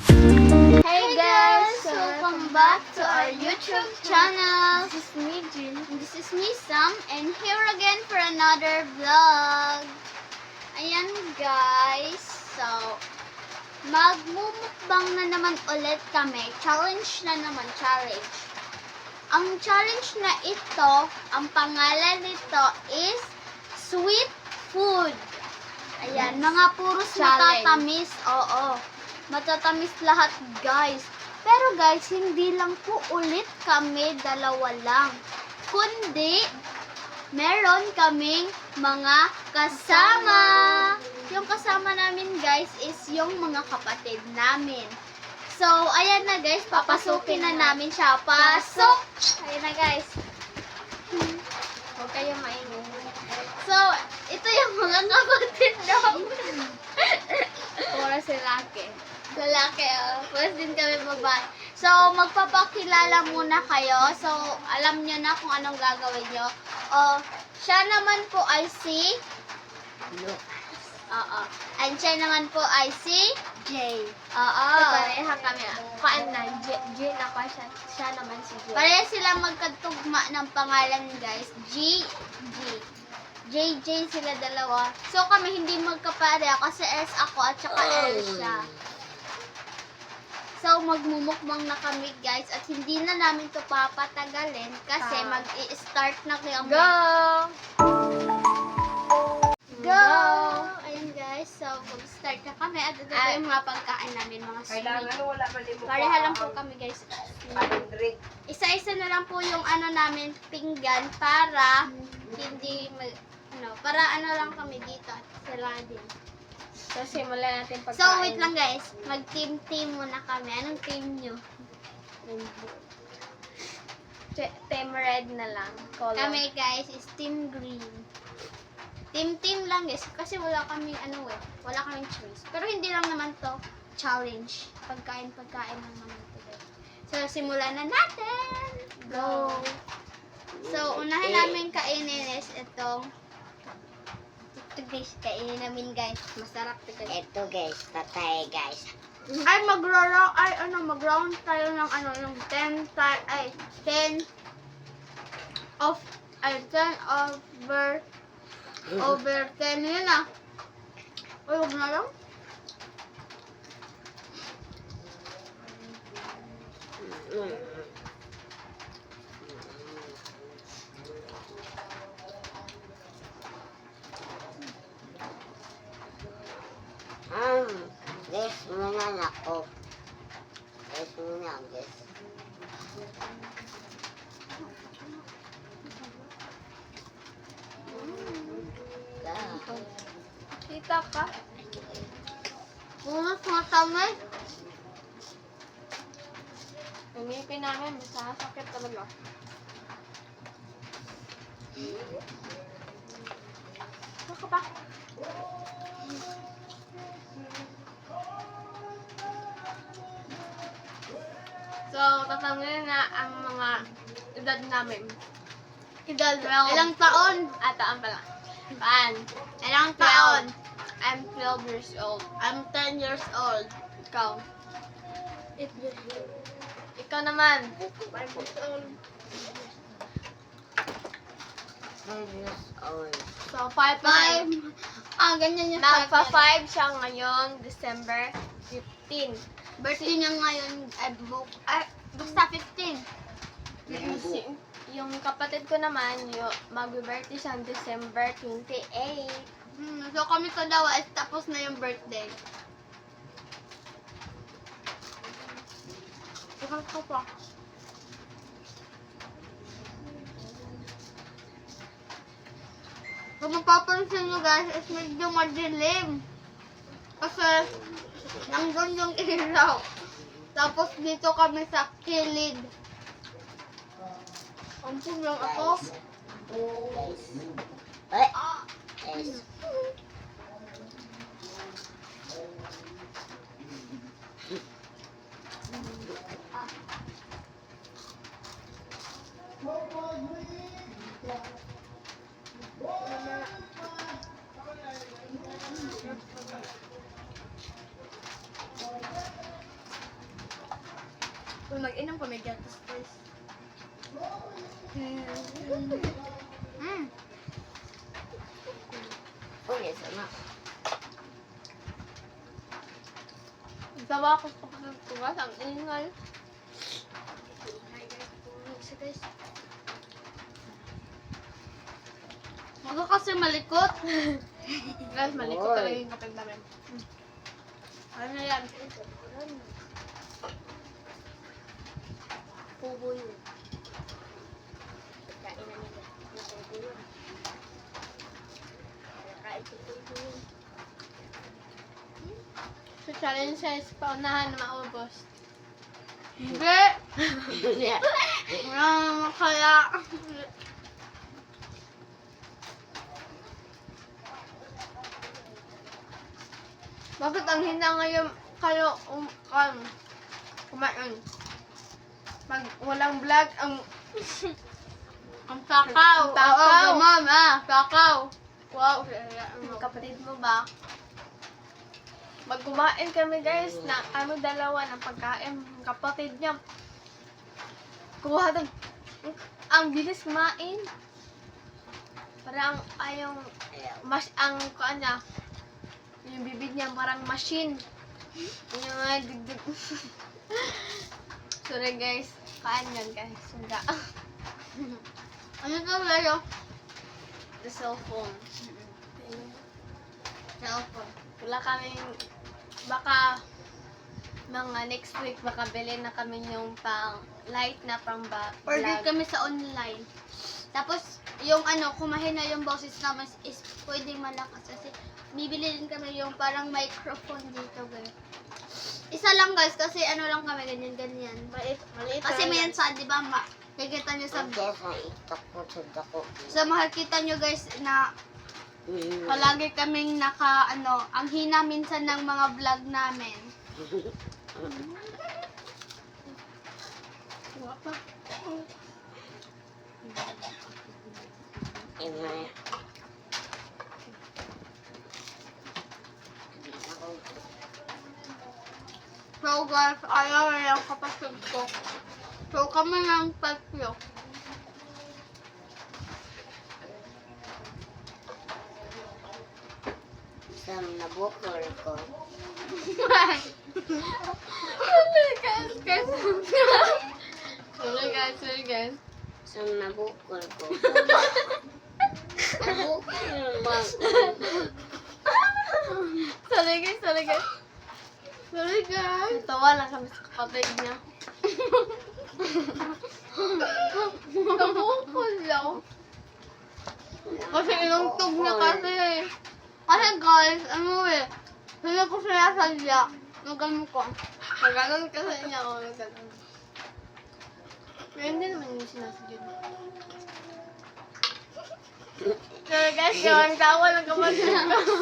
Hey guys! Welcome back to our YouTube channel. This is me, Jin. This is me, Sam, and here again for another vlog. Ayan guys, so magmumukbang na naman ulit kami. Challenge na naman, challenge. Ang challenge na ito, ang pangalan nito is sweet food. Ayan, mga puros Challenge. matatamis. Oo. Matatamis lahat, guys. Pero guys, hindi lang po ulit kami dalawa lang. Kundi, meron kaming mga kasama. Yung kasama namin, guys, is yung mga kapatid namin. So, ayan na, guys. Papasukin na namin siya. Pasok! Ayan na, guys. Huwag kayo maingay. So, ito yung mga kapatid namin. Pura si Laki. Lalaki, first din kami babae. So, magpapakilala muna kayo. So, alam nyo na kung anong gagawin nyo. Siya naman po ay si... Oo. And siya naman po ay si... Jay. Oo. Pareha kami. Kaan na. Jin ako. Siya naman si Jay. Pareha sila magkatugma ng pangalan, guys. G. JJ sila dalawa. So, kami hindi magkapareha kasi S ako at saka L siya. So, magmumukbang na kami, guys. At hindi na namin to papatagalin kasi mag-i-start na kami. Go! Go! Ayan, guys. So, mag-start na kami. At ito yung mga pagkain namin, mga sweet. Wala pa din mo Pareha lang po kami, guys. drink. Isa-isa na lang po yung ano namin, pinggan para hindi para lang kami dito at sila din. So, simulan natin pagkain. So, wait lang guys. Mag-team muna kami. Anong team nyo? Team red na lang. Color. Kami guys is team green. Team lang guys. Kasi wala kami wala kaming choice. Pero hindi lang naman to challenge. Pagkain lang naman ito guys. So, simulan na natin! Go! So, unahin namin kainin is itong ito guys, kainin namin guys. Masarap ito guys. Ito guys, patay guys. Ay, mag-round tayo ng yung 10 over 10 yun ah. Uy, huwag na lang. Guys, muna na ako. Guys, muna guys. Kita ka? Punos matamay. Umipin namin. Masasakit talaga. Baka ba? So, tatanungin na ang mga edad namin. Ilang taon? Taon pala. Paan? Ilang taon? I'm 12 years old. I'm 10 years old. Ikaw? Ikaw naman. 5 years old. So, 5 5. Ganyan yung 5. Nagpa-5 siya ngayon, December 15. Birthday niya ngayon, basta 15. Yung kapatid ko naman, mag-birthday siya December 28. So kami ko daw is tapos na yung birthday. Ikaw ka pa. Kung mapapansin nyo guys, is medyo madilim. Kasi, nandun yung ilaw. Tapos dito kami sa kilid. Ampun lang ako. Guys. Kung mag-inom pa, may gatas, guys. Uy, sama. Sawa ko sa pagkatugas, ang ingay. Mix guys. Maga kasi malikot. Guys, malikot Oy. talaga yung kapag namin. Ano na yan? Pubo yun. Kain na nila. Napupo yun. Kain ko po yun. So, challenge siya is paunahan na maubos. Hindi! Wala kaya. Bakit ang hina ngayon kayo kumain? Pag walang vlog, ang takaw. Ang takaw. Oo, mama. Takaw. Wow. Ang kapatid mo ba? Pag kumain kami guys, na kami dalawa ng pagkain, ang kapatid niya, kuha din. Ang bilis kumain. Parang ayong, ang kuha niya, yung bibig niya parang machine. Yung mga digdig. Sorry guys, kaan yan guys. Sunda. Ano to tayo? The cellphone. Cellphone. Wala kaming, baka mga next week baka bilhin na kami yung pang light na pang Order vlog. kami sa online. Tapos, yung kumahin na yung boses namin is pwede malakas kasi bibili din kami yung parang microphone dito, guys. Isa lang, guys, kasi lang kami, ganyan. Maliit Kasi minsan, di ba, nakikita nyo sa, Ang kaya sa itak ko sa dako. makikita nyo, guys, na palagi kaming ang hina minsan ng mga vlog namin. Wala pa. Ingay. So, guys, ayaw na yung kapatid ko. So, kami ng tatlo. Sa nabukol ko. Sorry guys. Sa nabukol ko. Nabukol ba? Sorry guys. Tawa lang kami sa kapatid niya. Nabukol lang. Kasi inungtog na kasi. Kasi, guys, hindi ko sila sadya. Nagano ko. Naganon kasi niya ako. Naganon. Pero hindi naman yung sinasadya niya. Sorry guys, gawang tawa ng kapatid ko.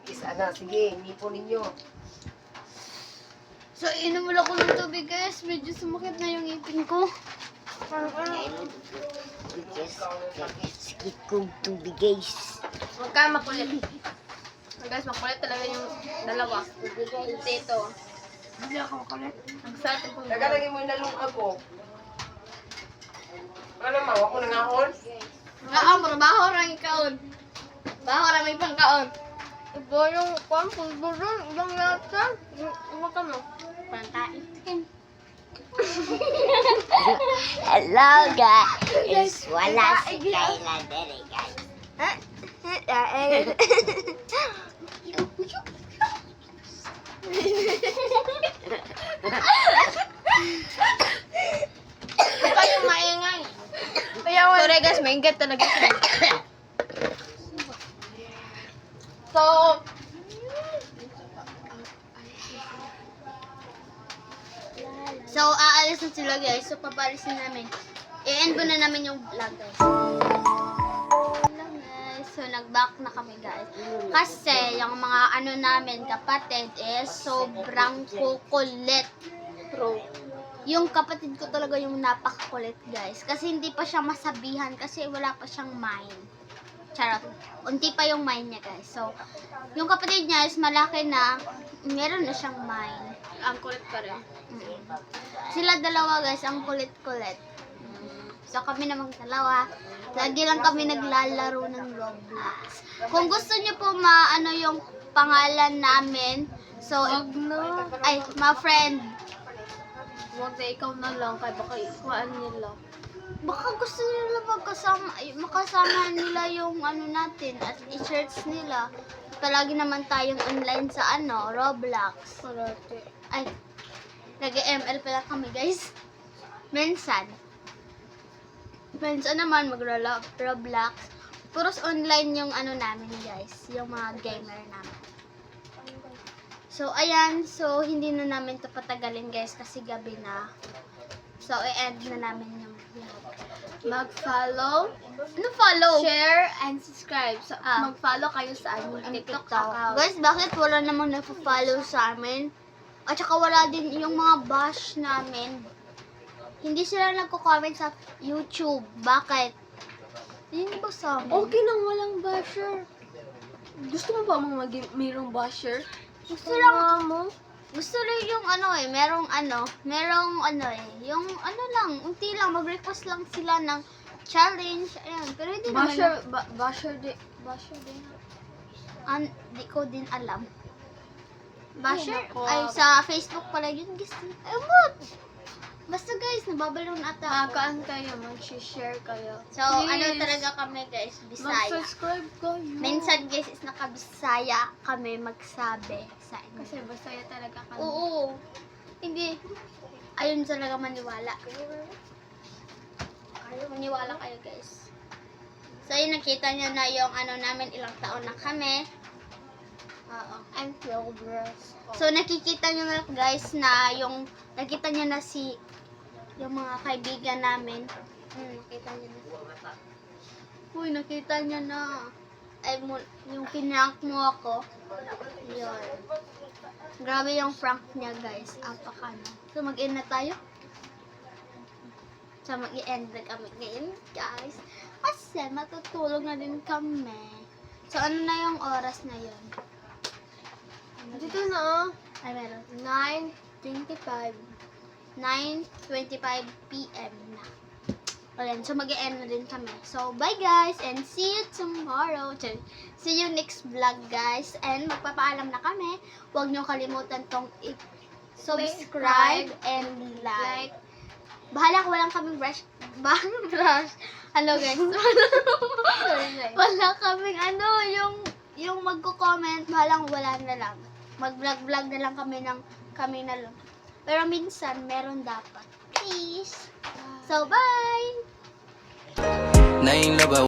Isa na, sige, nipo ninyo. So, inom mula ko ng tubig, guys. Medyo sumakit na yung ipin ko. Sakit kong tubig, guys. Huwag ka makulit. Guys, makulit talaga yung dalawa. Tito. Hindi ako makulit. Nagsarap ang pagkakas. Nagalagay mo yung nalung ako. Ano ma, ako nangahon? Nga, trabaho lang ikaon. Baho lang may pangkaon. Iba yung kwan, pulbo doon. Ibang lata. Iba ka mo. Pantain. Hello, guys. Wala si Kayla dere, guys. Ikaw yung maingay. Sorry guys, mainggat talaga siya. So, So, aalis na sila, guys. So, papalisin namin. I-end ko na namin yung vlog, guys. Hello, guys. So, nag-back na kami, guys. Kasi, yung mga namin, kapatid, is sobrang kukulit. true. Yung kapatid ko talaga yung napakakulit, guys. Kasi hindi pa siya masabihan kasi wala pa siyang mind. Charot. Unti pa yung mind niya, guys. So, yung kapatid niya is malaki na, meron na siyang mind. Ang kulit pa rin. Sila dalawa, guys, ang kulit-kulit. So, kami namang dalawa. Lagi lang kami naglalaro ng Roblox. Kung gusto niyo po maano yung pangalan namin, so, Wag na. ay, ma-friend. Wag na, ikaw na lang. Kaya baka ikuhaan nila. Baka gusto nila makasama nila yung ano natin at i-search nila. Palagi naman tayong online sa ano, Roblox. Parate. Ay, nag-ML pala kami, guys. Minsan naman mag-Roblox. Puros online yung ano namin, guys. Yung mga gamer namin. So, ayan. So, hindi na namin to patagalin, guys, kasi gabi na. So, i-end na namin yung vlog. Mag-follow, Ano follow? share, and subscribe. So, Ah. mag-follow kayo sa aming TikTok account. Guys, bakit wala namang napo-follow sa amin? At saka wala din yung mga bash namin. Hindi sila nagko-comment sa YouTube. Bakit? Hindi ba sa amin? Okay lang, walang basher. Gusto mo ba mayroong basher? Gusto lang, mo? gusto lang yung ano eh, merong ano eh, yung ano lang, unti lang, mag-request lang sila ng challenge, ayan, pero hindi Basher, naman, basher din. di ko din alam. Basher? Ay, nako. Ay, sa Facebook pala yun, guys. Ay, what? Basta guys, nababalon ata ako. Magaan kayo, mag-share kayo. So, Please. ano talaga kami guys, Bisaya. Mag-subscribe kayo. Minsan guys, is nakabisaya kami magsabi sa inyo. Kasi Bisaya talaga kami. Oo. Hindi. Ayun talaga maniwala. Maniwala kayo guys. So, yun nakita nyo na yung ano namin, ilang taon na kami. Oo. I'm progress. So, nakikita nyo na guys na yung, nakita nyo na yung mga kaibigan namin. Nakita nyo na. Uy, nakita nyo na. Ay, yung kinrank mo ako. Yun. Grabe yung prank niya guys. Apaka na. So, mag-end na tayo. So, mag-end na kami ngayon guys. Kasi matutulog na din kami. So, ano na yung oras na yun? Dito na, Ay, meron. 9:25. 9:25 p.m. na. Ayan, so mag-e-end na din kami. So, bye guys, and see you tomorrow. See you next vlog guys. And magpapaalam na kami. Huwag niyo kalimutan tong subscribe and like. Bahala ko, walang kaming brush. Hello guys. Wala kaming ano, yung magko-comment. Bahala ko, wala na lang. Mag-vlog na lang kami na lang. Pero minsan, meron dapat. Please. So, bye! Name love